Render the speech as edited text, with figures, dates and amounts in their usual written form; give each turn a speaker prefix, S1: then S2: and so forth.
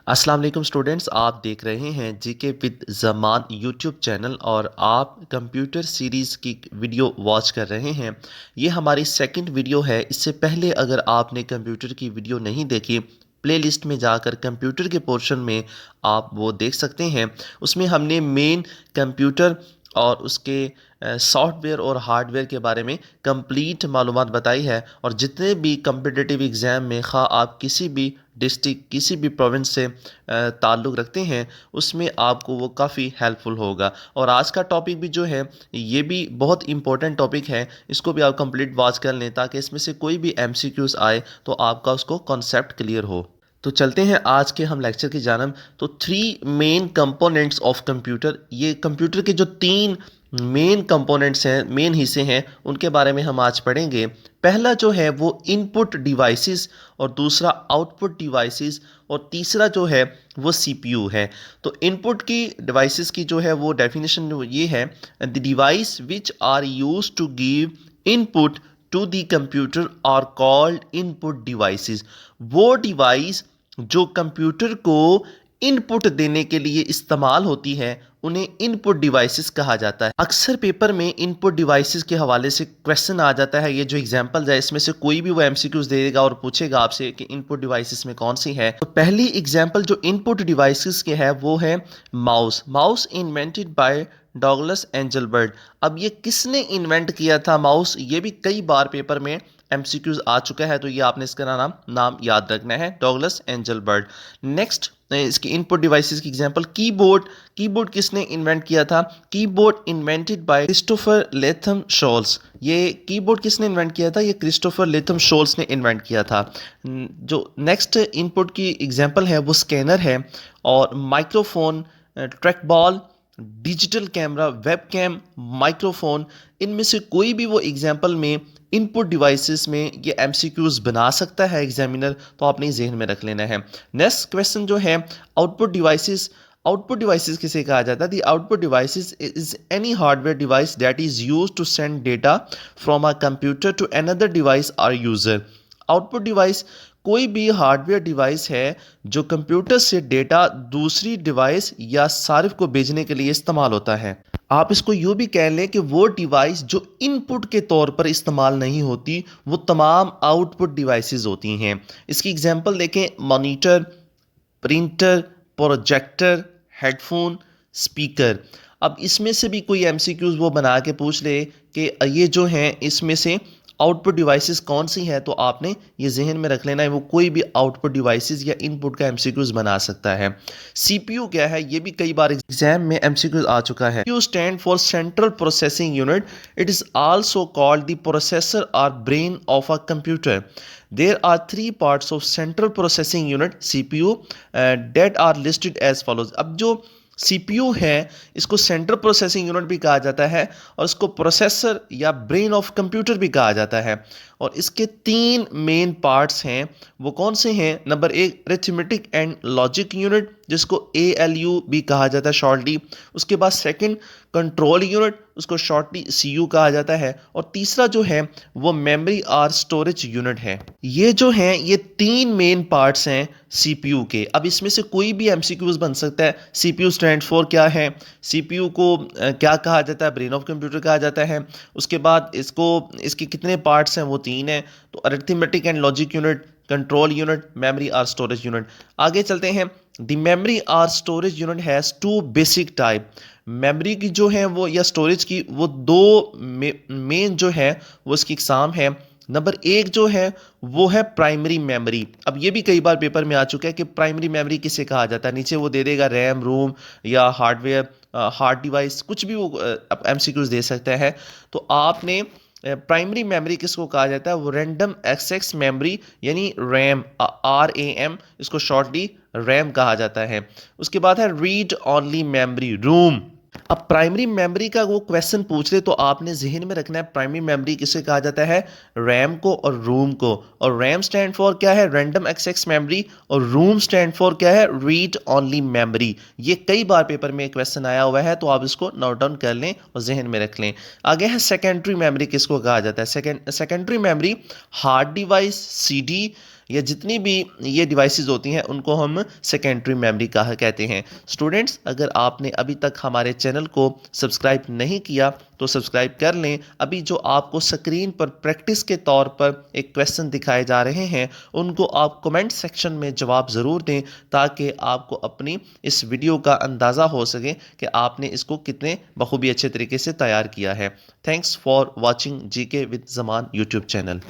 S1: अस्सलाम वालेकुम स्टूडेंट्स, आप देख रहे हैं GK with Zaman YouTube channel और आप कंप्यूटर सीरीज़ की वीडियो वॉच कर रहे हैं। ये हमारी सेकंड वीडियो है। इससे पहले अगर आपने कंप्यूटर की वीडियो नहीं देखी, प्लेलिस्ट में जाकर कंप्यूटर के पोर्शन में आप वो देख सकते हैं। उसमें हमने मेन कंप्यूटर और उसके सॉफ्टवेयर और हार्डवेयर के बारे में कंप्लीट मालूमात बताई है। और जितने भी कम्पिटिटिव एग्ज़ाम में खा आप किसी भी डिस्ट्रिक्ट किसी भी प्रोविंस से ताल्लुक़ रखते हैं, उसमें आपको वो काफ़ी हेल्पफुल होगा। और आज का टॉपिक भी जो है ये भी बहुत इंपॉर्टेंट टॉपिक है। इसको भी आप कंप्लीट वॉच कर लें ताकि इसमें से कोई भी एमसीक्यूज़ आए तो आपका उसको कॉन्सेप्ट क्लियर हो। तो चलते हैं आज के हम लेक्चर की जानब। तो three main components of computer, ये कंप्यूटर के जो तीन मेन कंपोनेंट्स हैं, मेन हिस्से हैं, उनके बारे में हम आज पढ़ेंगे। पहला जो है वो इनपुट डिवाइसेस और दूसरा आउटपुट डिवाइसेस और तीसरा जो है वो सीपीयू है। तो इनपुट की डिवाइसेस की जो है वो डेफिनेशन ये है, the device which are use to give input to the computer are called input devices. वो डिवाइस जो कंप्यूटर को इनपुट देने के लिए इस्तेमाल होती है उन्हें इनपुट डिवाइसेस कहा जाता है। अक्सर पेपर में इनपुट डिवाइसेस के हवाले से क्वेश्चन आ जाता है। ये जो एग्जांपल्स है इसमें से कोई भी वो एमसीक्यूज देगा और पूछेगा आपसे कि इनपुट डिवाइसेस में कौन सी है। तो पहली एग्जांपल जो इनपुट डिवाइसेस के है वो है mouse. Mouse invented by Douglas Engelbart. अब ये किसने इन्वेंट किया था माउस, ये भी कई बार पेपर में एमसीक्यूज आ चुका है, तो ये आपने इसका नाम याद रखना है, डॉगलस एंजलबर्ट। नेक्स्ट इसकी इनपुट डिवाइसेस की एग्जांपल कीबोर्ड। कीबोर्ड किसने इन्वेंट किया था? Keyboard invented by Christopher Latham Sholes. ये कीबोर्ड किसने इन्वेंट किया था? ये क्रिस्टोफर लेथम शोल्स ने इन्वेंट किया था। जो नेक्स्ट इनपुट की एग्जांपल है वो स्कैनर है। और microphone, track ball, digital camera, webcam, microphone, इनमें से कोई भी वो एग्जांपल में इनपुट डिवाइसेस में ये एमसीक्यूज बना सकता है एग्जामिनर, तो आपने जहन में रख लेना है। नेक्स्ट क्वेश्चन जो है आउटपुट डिवाइसेस। आउटपुट डिवाइसेस किसे कहा जाता है? The output devices is any hardware device that is used to send data from a computer to another device और यूजर। आउटपुट डिवाइस कोई भी हार्डवेयर डिवाइस है जो कंप्यूटर से डेटा दूसरी डिवाइस या सार्फ को भेजने के लिए इस्तेमाल होता है। आप इसको यूँ भी कह लें कि वो डिवाइस जो इनपुट के तौर पर इस्तेमाल नहीं होती वो तमाम आउटपुट डिवाइसेस होती हैं। इसकी एग्जांपल देखें, monitor, printer, projector, headphone, speaker. अब इसमें से भी कोई एमसीक्यूज वो बना के पूछ ले कि ये जो हैं इसमें से आउटपुट डिवाइसेस कौन सी हैं, तो आपने ये जहन में रख लेना है वो कोई भी आउटपुट डिवाइसेस या इनपुट का एमसीक्यूज बना सकता है। सीपीयू क्या है? ये भी कई बार एग्जाम में एमसीक्यूज आ चुका है। CPU stand for central processing unit. It is also called the processor और brain of a computer. There are three parts of central processing unit CPU that are listed as follows। अब जो CPU है इसको central processing unit भी कहा जाता है और इसको प्रोसेसर या ब्रेन ऑफ कंप्यूटर भी कहा जाता है। और इसके तीन मेन पार्ट्स हैं, वो कौन से हैं? नंबर एक, अरिथमेटिक एंड लॉजिक यूनिट जिसको ALU भी कहा जाता है शॉर्टली। उसके बाद सेकंड, कंट्रोल यूनिट, उसको शॉर्टली CU कहा जाता है। और तीसरा जो है वो मेमोरी और स्टोरेज यूनिट है। ये जो हैं ये तीन मेन पार्ट्स हैं CPU के। अब इसमें से कोई भी MCQs बन सकता है। CPU स्टैंड फॉर क्या है? CPU को क्या कहा जाता है? ब्रेन ऑफ कंप्यूटर कहा जाता है। उसके बाद इसके कितने पार्ट्स हैं? वो तीन हैं। तो arithmetic and logic unit, control unit, memory और स्टोरेज यूनिट। आगे चलते हैं। द मेमोरी और storage unit has two basic type. Memory की जो है वो या स्टोरेज की वो दो मेन जो है वो इसकी इकसाम है। नंबर एक जो है वो है प्राइमरी मेमोरी। अब ये भी कई बार पेपर में आ चुका है कि प्राइमरी मेमोरी किसे कहा जाता है। नीचे वो दे देगा रैम, रोम या हार्डवेयर, हार्ड डिवाइस, कुछ भी वो एमसीक्यूज दे सकता है। तो आपने प्राइमरी मेमोरी किसको कहा जाता है? वो रैंडम एक्सेस मेमोरी यानी रैम, RAM, इसको शॉर्टली रैम कहा जाता है। उसके बाद है रीड ओनली मेमोरी, रूम। अब प्राइमरी मेमोरी का वो क्वेश्चन पूछ ले तो आपने जहन में रखना है प्राइमरी मेमोरी किसे कहा जाता है? रैम को और रूम को। और रैम स्टैंड फॉर क्या है? Random access memory. और रूम स्टैंड फॉर क्या है? Read only memory. ये कई बार पेपर में क्वेश्चन आया हुआ है, तो आप इसको नोट डाउन कर लें और जहन में रख लें। आगे है सेकेंडरी मेमोरी किसको कहा जाता है? Secondary memory hard device, CD या जितनी भी ये डिवाइसेस होती हैं उनको हम सेकेंडरी मेमोरी कहा कहते हैं। स्टूडेंट्स, अगर आपने अभी तक हमारे चैनल को सब्सक्राइब नहीं किया तो सब्सक्राइब कर लें। अभी जो आपको स्क्रीन पर प्रैक्टिस के तौर पर एक क्वेश्चन दिखाए जा रहे हैं उनको आप कमेंट सेक्शन में जवाब ज़रूर दें, ताकि आपको अपनी इस वीडियो का अंदाज़ा हो सके कि आपने इसको कितने बखूबी अच्छे तरीके से तैयार किया है। Thanks for watching GK with Zaman YouTube channel.